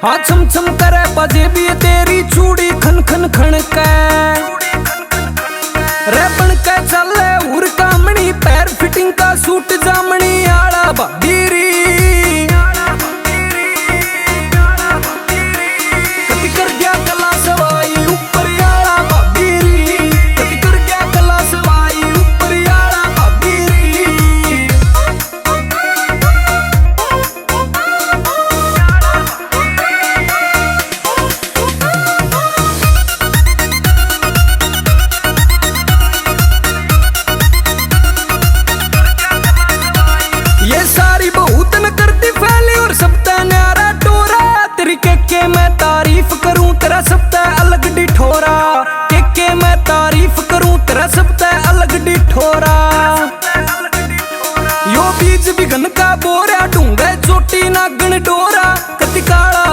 हाँ छम छम करे बजे भी तेरी चूड़ी खन खन खन के रे बन के चले उर कामणी पैर फिटिंग का सूट जामणी आला बदीरी कति कर गया कला सवाई ऊपर आला बदीरी कति कर गया कला सवाई ऊपर आला बदीरी ये सारी बहुत न करती फैली और सबता न्यारा टोरा तेरी के मैं तारीफ करूं तेरा सबता अलग डिठोरा के मैं तारीफ करूं तेरा सबता अलग डिठोरा यो बीज बिघन का बोरा ढूंढे चोटी नागण डोरा कति काला